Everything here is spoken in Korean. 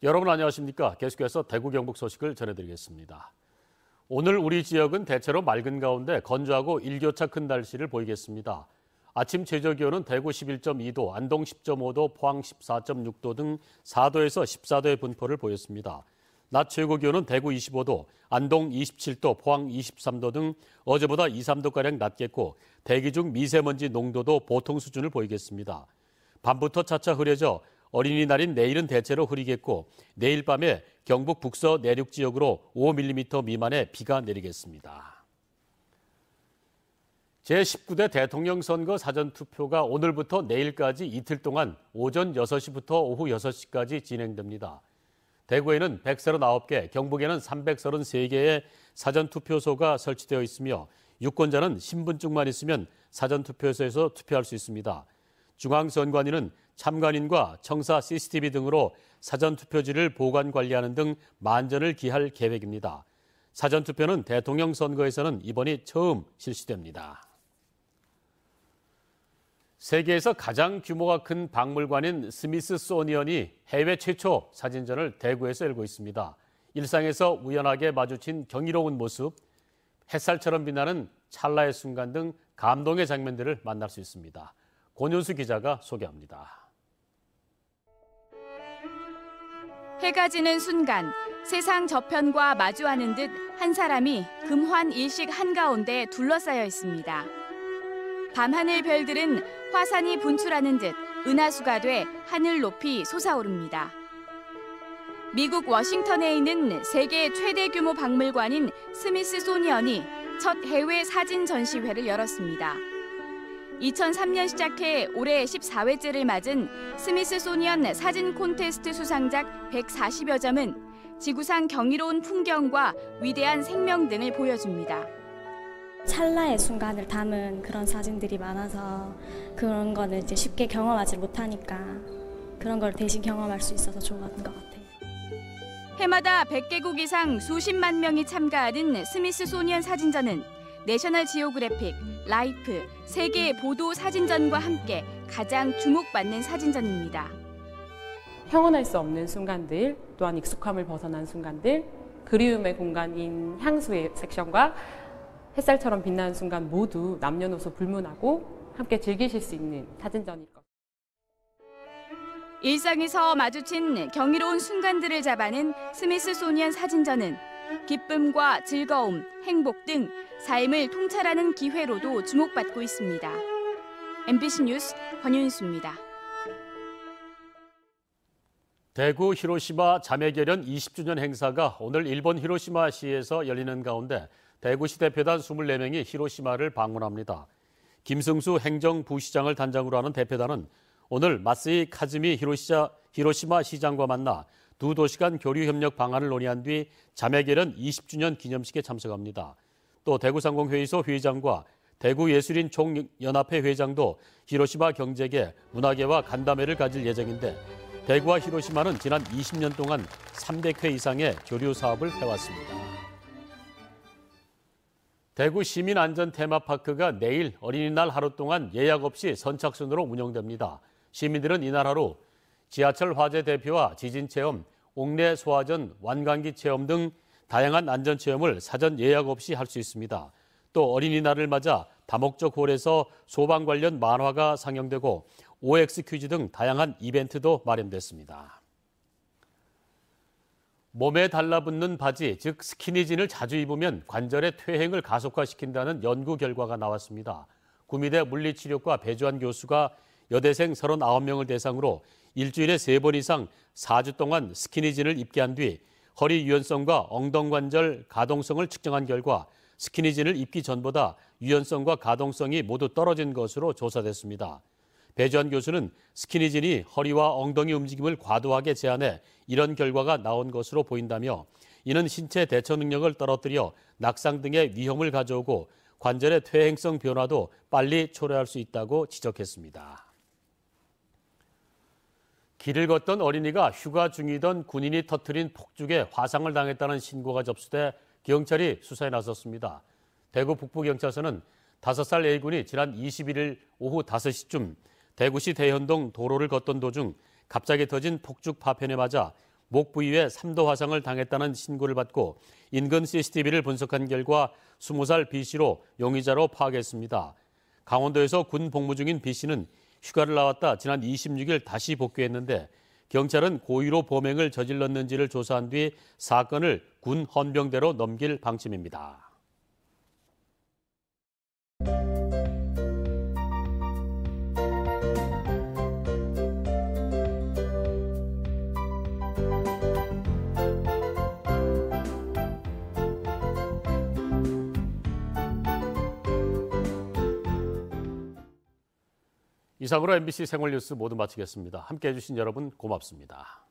여러분 안녕하십니까? 계속해서 대구 경북 소식을 전해드리겠습니다. 오늘 우리 지역은 대체로 맑은 가운데 건조하고 일교차 큰 날씨를 보이겠습니다. 아침 최저기온은 대구 11.2도, 안동 10.5도, 포항 14.6도 등 4도에서 14도의 분포를 보였습니다. 낮 최고기온은 대구 25도, 안동 27도, 포항 23도 등 어제보다 2, 3도가량 낮겠고 대기 중 미세먼지 농도도 보통 수준을 보이겠습니다. 밤부터 차차 흐려져 어린이날인 내일은 대체로 흐리겠고 내일 밤에 경북 북서 내륙 지역으로 5mm 미만의 비가 내리겠습니다. 제19대 대통령 선거 사전투표가 오늘부터 내일까지 이틀 동안 오전 6시부터 오후 6시까지 진행됩니다. 대구에는 139개, 경북에는 333개의 사전투표소가 설치되어 있으며 유권자는 신분증만 있으면 사전투표소에서 투표할 수 있습니다. 중앙선관위는 참관인과 청사 CCTV 등으로 사전투표지를 보관 관리하는 등 만전을 기할 계획입니다. 사전투표는 대통령 선거에서는 이번이 처음 실시됩니다. 세계에서 가장 규모가 큰 박물관인 스미스소니언이 해외 최초 사진전을 대구에서 열고 있습니다. 일상에서 우연하게 마주친 경이로운 모습, 햇살처럼 빛나는 찰나의 순간 등 감동의 장면들을 만날 수 있습니다. 권윤수 기자가 소개합니다. 해가 지는 순간 세상 저편과 마주하는 듯 한 사람이 금환 일식 한가운데 둘러싸여 있습니다. 밤하늘 별들은 화산이 분출하는 듯 은하수가 돼 하늘 높이 솟아오릅니다. 미국 워싱턴에 있는 세계 최대 규모 박물관인 스미스소니언이 첫 해외 사진 전시회를 열었습니다. 2003년 시작해 올해 14회째를 맞은 스미스소니언 사진 콘테스트 수상작 140여 점은 지구상 경이로운 풍경과 위대한 생명 등을 보여줍니다. 찰나의 순간을 담은 그런 사진들이 많아서 그런 거는 이제 쉽게 경험하지 못하니까 그런 걸 대신 경험할 수 있어서 좋았던 것 같아요. 해마다 100개국 이상 수십만 명이 참가하는 스미스소니언 사진전은 내셔널 지오그래픽, 라이프, 세계 보도 사진전과 함께 가장 주목받는 사진전입니다. 형언할 수 없는 순간들, 또한 익숙함을 벗어난 순간들, 그리움의 공간인 향수의 섹션과 햇살처럼 빛나는 순간 모두 남녀노소 불문하고 함께 즐기실 수 있는 사진전일 것. 일상에서 마주친 경이로운 순간들을 잡아낸 스미스소니언 사진전은 기쁨과 즐거움, 행복 등 삶을 통찰하는 기회로도 주목받고 있습니다. MBC 뉴스 권윤수입니다. 대구 히로시마 자매결연 20주년 행사가 오늘 일본 히로시마시에서 열리는 가운데 대구시 대표단 24명이 히로시마를 방문합니다. 김승수 행정부시장을 단장으로 하는 대표단은 오늘 마쓰이 카즈미 히로시마 시장과 만나 두 도시 간 교류 협력 방안을 논의한 뒤 자매결연 20주년 기념식에 참석합니다. 또 대구상공회의소 회장과 대구예술인 총연합회 회장도 히로시마 경제계, 문화계와 간담회를 가질 예정인데 대구와 히로시마는 지난 20년 동안 300회 이상의 교류 사업을 해왔습니다. 대구 시민안전 테마파크가 내일 어린이날 하루 동안 예약 없이 선착순으로 운영됩니다. 시민들은 이날 하루 지하철 화재 대피와 지진 체험, 옥내 소화전, 완강기 체험 등 다양한 안전 체험을 사전 예약 없이 할 수 있습니다. 또 어린이날을 맞아 다목적 홀에서 소방 관련 만화가 상영되고 OX 퀴즈 등 다양한 이벤트도 마련됐습니다. 몸에 달라붙는 바지, 즉 스키니진을 자주 입으면 관절의 퇴행을 가속화시킨다는 연구 결과가 나왔습니다. 구미대 물리치료과 배주한 교수가 여대생 39명을 대상으로 일주일에 3번 이상 4주 동안 스키니진을 입게 한 뒤 허리 유연성과 엉덩관절 가동성을 측정한 결과 스키니진을 입기 전보다 유연성과 가동성이 모두 떨어진 것으로 조사됐습니다. 배주한 교수는 스키니진이 허리와 엉덩이 움직임을 과도하게 제한해 이런 결과가 나온 것으로 보인다며 이는 신체 대처 능력을 떨어뜨려 낙상 등의 위험을 가져오고 관절의 퇴행성 변화도 빨리 초래할 수 있다고 지적했습니다. 길을 걷던 어린이가 휴가 중이던 군인이 터뜨린 폭죽에 화상을 당했다는 신고가 접수돼 경찰이 수사에 나섰습니다. 대구 북부경찰서는 5살 A군이 지난 21일 오후 5시쯤 대구시 대현동 도로를 걷던 도중 갑자기 터진 폭죽 파편에 맞아 목 부위에 3도 화상을 당했다는 신고를 받고 인근 CCTV를 분석한 결과 20살 B씨로 용의자로 파악했습니다. 강원도에서 군 복무 중인 B씨는 휴가를 나왔다 지난 26일 다시 복귀했는데 경찰은 고의로 범행을 저질렀는지를 조사한 뒤 사건을 군 헌병대로 넘길 방침입니다. 이상으로 MBC 생활뉴스 모두 마치겠습니다. 함께해 주신 여러분 고맙습니다.